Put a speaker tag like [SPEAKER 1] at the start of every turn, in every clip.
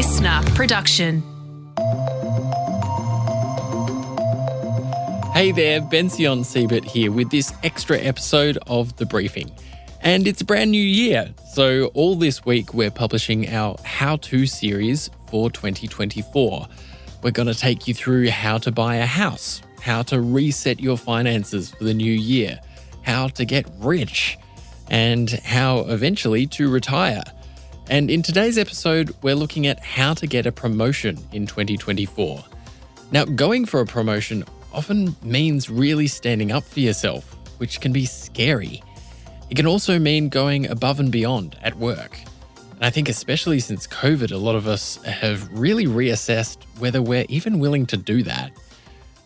[SPEAKER 1] listener production.
[SPEAKER 2] Hey there, Bension Siebert here with this extra episode of The Briefing. And it's a brand new year, so all this week we're publishing our how-to series for 2024. We're going to take you through how to buy a house, how to reset your finances for the new year, how to get rich, and how eventually to retire. And in today's episode, we're looking at how to get a promotion in 2024. Now, going for a promotion often means really standing up for yourself, which can be scary. It can also mean going above and beyond at work. And I think especially since COVID, a lot of us have really reassessed whether we're even willing to do that.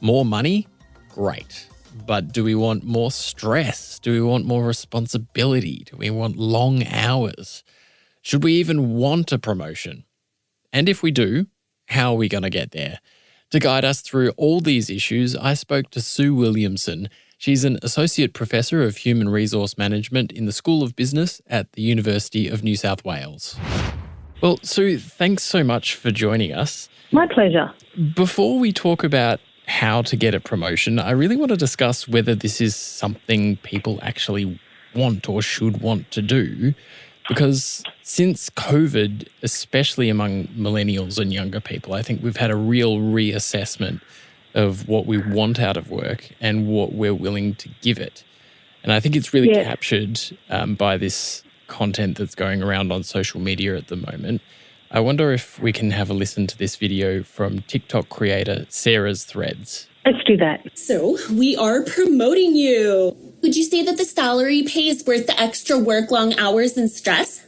[SPEAKER 2] More money? Great. But do we want more stress? Do we want more responsibility? Do we want long hours? Should we even want a promotion? And if we do, how are we going to get there? To guide us through all these issues, I spoke to Sue Williamson. She's an Associate Professor of Human Resource Management in the School of Business at the University of New South Wales. Well, Sue, thanks so much for joining us.
[SPEAKER 3] My pleasure.
[SPEAKER 2] Before we talk about how to get a promotion, I really want to discuss whether this is something people actually want or should want to do. Because since COVID, especially among millennials and younger people, I think we've had a real reassessment of what we want out of work and what we're willing to give it. And I think it's really captured by this content that's going around on social media at the moment. I wonder if we can have a listen to this video from TikTok creator Sarah's Threads.
[SPEAKER 3] Let's do that.
[SPEAKER 4] So we are promoting you. Would you say that the salary pay is worth the extra work, long hours, and stress?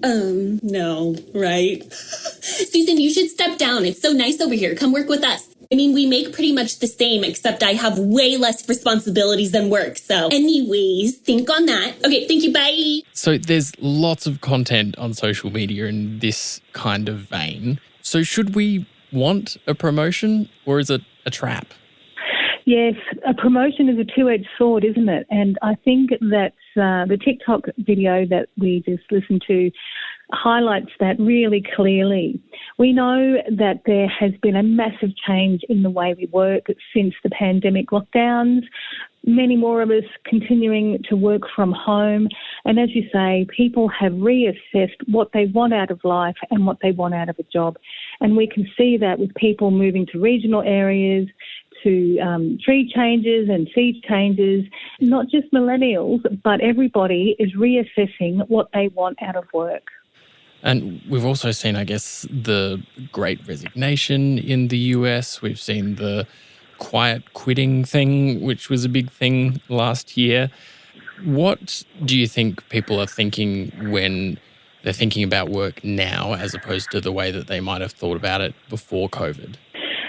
[SPEAKER 4] No, right? Susan, you should step down. It's so nice over here. Come work with us. I mean, we make pretty much the same, except I have way less responsibilities than work. So anyways, think on that. Okay, thank you. Bye.
[SPEAKER 2] So there's lots of content on social media in this kind of vein. So should we want a promotion or is it a trap?
[SPEAKER 3] Yes, a promotion is a two-edged sword, isn't it? And I think that the TikTok video that we just listened to highlights that really clearly. We know that there has been a massive change in the way we work since the pandemic lockdowns. Many more of us continuing to work from home. And as you say, people have reassessed what they want out of life and what they want out of a job. And we can see that with people moving to regional areas, to tree changes and sea changes. Not just millennials, but everybody is reassessing what they want out of work.
[SPEAKER 2] And we've also seen, I guess, the Great Resignation in the US. We've seen the quiet quitting thing, which was a big thing last year. What do you think people are thinking when they're thinking about work now as opposed to the way that they might have thought about it before COVID?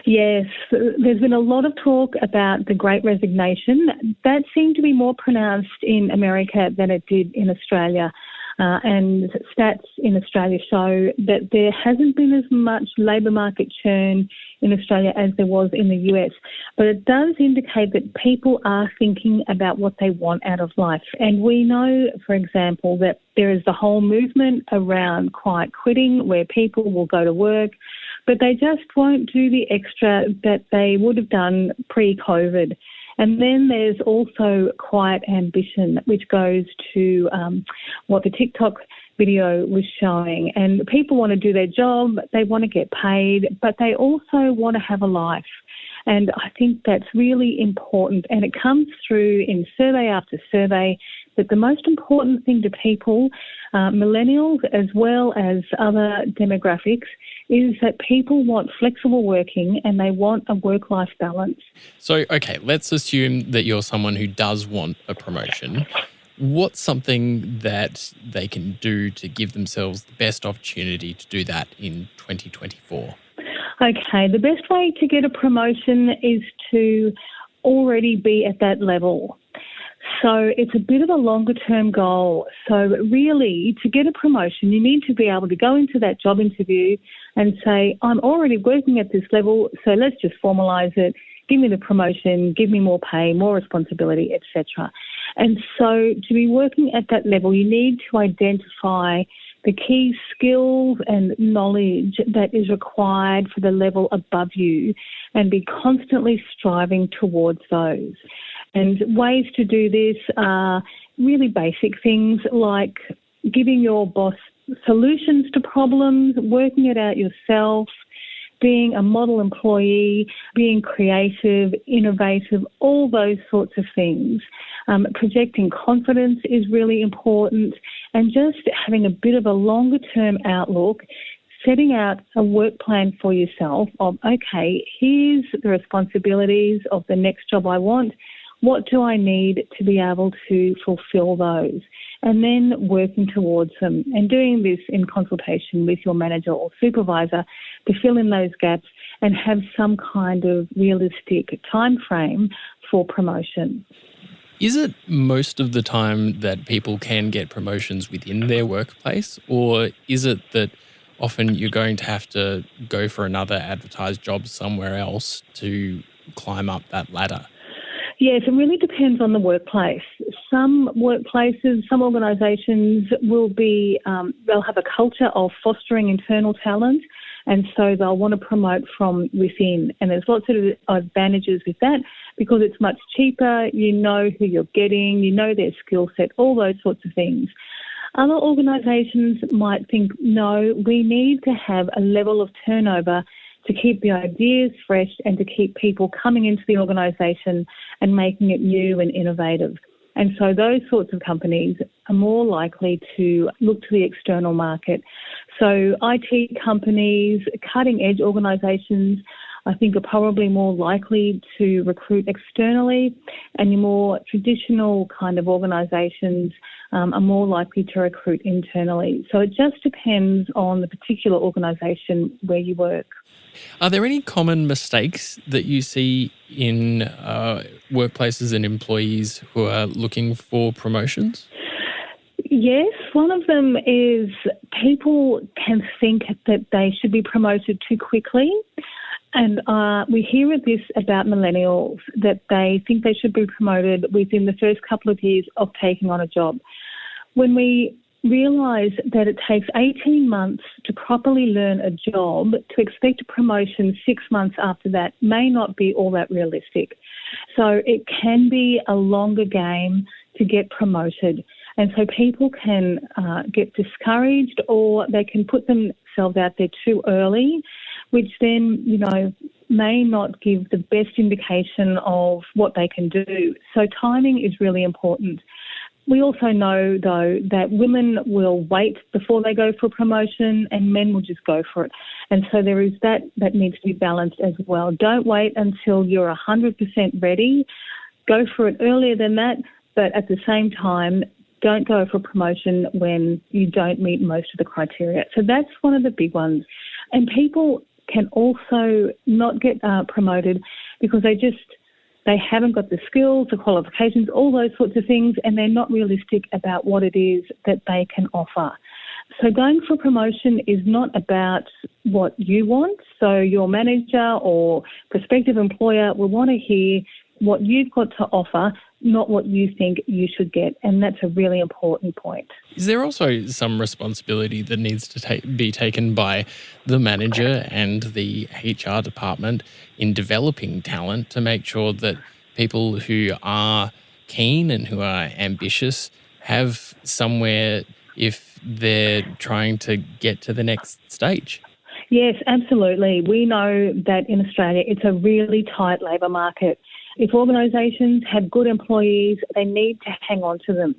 [SPEAKER 3] Yes, there's been a lot of talk about the Great Resignation. That seemed to be more pronounced in America than it did in Australia. And stats in Australia show that there hasn't been as much labour market churn in Australia as there was in the US. But it does indicate that people are thinking about what they want out of life. And we know, for example, that there is the whole movement around quiet quitting where people will go to work, but they just won't do the extra that they would have done pre-COVID. And then there's also quiet ambition, which goes to what the TikTok video was showing. And people want to do their job, they want to get paid, but they also want to have a life. And I think that's really important. And it comes through in survey after survey that the most important thing to people, millennials as well as other demographics, is that people want flexible working and they want a work-life balance.
[SPEAKER 2] So, okay, let's assume that you're someone who does want a promotion. What's something that they can do to give themselves the best opportunity to do that in 2024?
[SPEAKER 3] Okay, the best way to get a promotion is to already be at that level. So it's a bit of a longer term goal. So really, to get a promotion, you need to be able to go into that job interview and say, I'm already working at this level, so let's just formalise it, give me the promotion, give me more pay, more responsibility, etc. And so to be working at that level, you need to identify the key skills and knowledge that is required for the level above you and be constantly striving towards those. And ways to do this are really basic things like giving your boss solutions to problems, working it out yourself, being a model employee, being creative, innovative, all those sorts of things. Projecting confidence is really important, and just having a bit of a longer-term outlook, setting out a work plan for yourself of, okay, here's the responsibilities of the next job I want. What do I need to be able to fulfill those? And then working towards them and doing this in consultation with your manager or supervisor to fill in those gaps and have some kind of realistic time frame for promotion.
[SPEAKER 2] Is it most of the time that people can get promotions within their workplace, or is it that often you're going to have to go for another advertised job somewhere else to climb up that ladder?
[SPEAKER 3] Yes, it really depends on the workplace. Some workplaces, some organisations will be, they'll have a culture of fostering internal talent, and so they'll want to promote from within. And there's lots of advantages with that because it's much cheaper, you know who you're getting, you know their skill set, all those sorts of things. Other organisations might think, no, we need to have a level of turnover to keep the ideas fresh and to keep people coming into the organisation and making it new and innovative. And so those sorts of companies are more likely to look to the external market. So IT companies, cutting-edge organisations, I think are probably more likely to recruit externally, and your more traditional kind of organisations are more likely to recruit internally. So it just depends on the particular organisation where you work.
[SPEAKER 2] Are there any common mistakes that you see in workplaces and employees who are looking for promotions?
[SPEAKER 3] Yes, one of them is people can think that they should be promoted too quickly. And we hear this about millennials, that they think they should be promoted within the first couple of years of taking on a job. When we realise that it takes 18 months to properly learn a job, to expect a promotion 6 months after that may not be all that realistic. So it can be a longer game to get promoted. And so people can get discouraged, or they can put themselves out there too early, which then, may not give the best indication of what they can do. So timing is really important. We also know, though, that women will wait before they go for a promotion and men will just go for it. And so there is that needs to be balanced as well. Don't wait until you're 100% ready. Go for it earlier than that, but at the same time, don't go for a promotion when you don't meet most of the criteria. So that's one of the big ones. And people can also not get promoted because they haven't got the skills, the qualifications, all those sorts of things, and they're not realistic about what it is that they can offer. So going for promotion is not about what you want. So your manager or prospective employer will want to hear what you've got to offer, not what you think you should get. And that's a really important point.
[SPEAKER 2] Is there also some responsibility that needs to be taken by the manager and the HR department in developing talent to make sure that people who are keen and who are ambitious have somewhere if they're trying to get to the next stage?
[SPEAKER 3] Yes, absolutely. We know that in Australia it's a really tight labour market. If organisations have good employees, they need to hang on to them.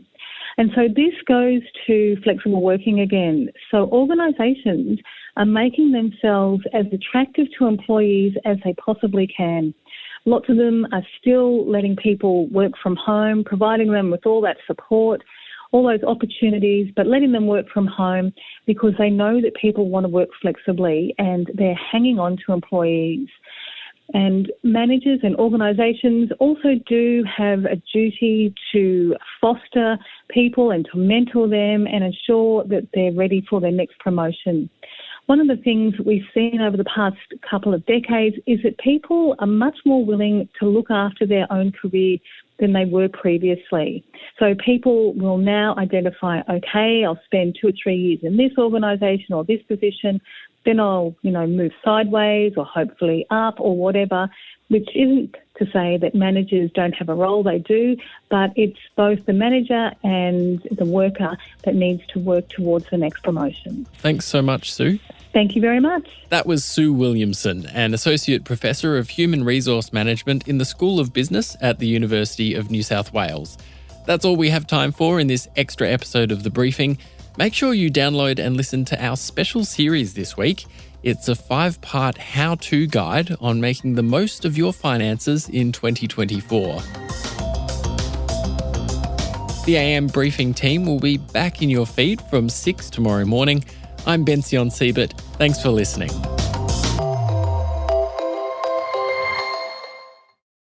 [SPEAKER 3] And so this goes to flexible working again. So organisations are making themselves as attractive to employees as they possibly can. Lots of them are still letting people work from home, providing them with all that support, all those opportunities, but letting them work from home because they know that people want to work flexibly and they're hanging on to employees. And managers and organisations also do have a duty to foster people and to mentor them and ensure that they're ready for their next promotion. One of the things we've seen over the past couple of decades is that people are much more willing to look after their own career than they were previously. So people will now identify, okay, I'll spend 2 or 3 years in this organisation or this position, then I'll, move sideways or hopefully up or whatever, which isn't to say that managers don't have a role, they do, but it's both the manager and the worker that needs to work towards the next promotion.
[SPEAKER 2] Thanks so much, Sue.
[SPEAKER 3] Thank you very much.
[SPEAKER 2] That was Sue Williamson, an Associate Professor of Human Resource Management in the School of Business at the University of New South Wales. That's all we have time for in this extra episode of The Briefing. Make sure you download and listen to our special series this week. It's a 5-part how-to guide on making the most of your finances in 2024. The AM Briefing team will be back in your feed from 6 tomorrow morning. I'm Bension Siebert. Thanks for listening.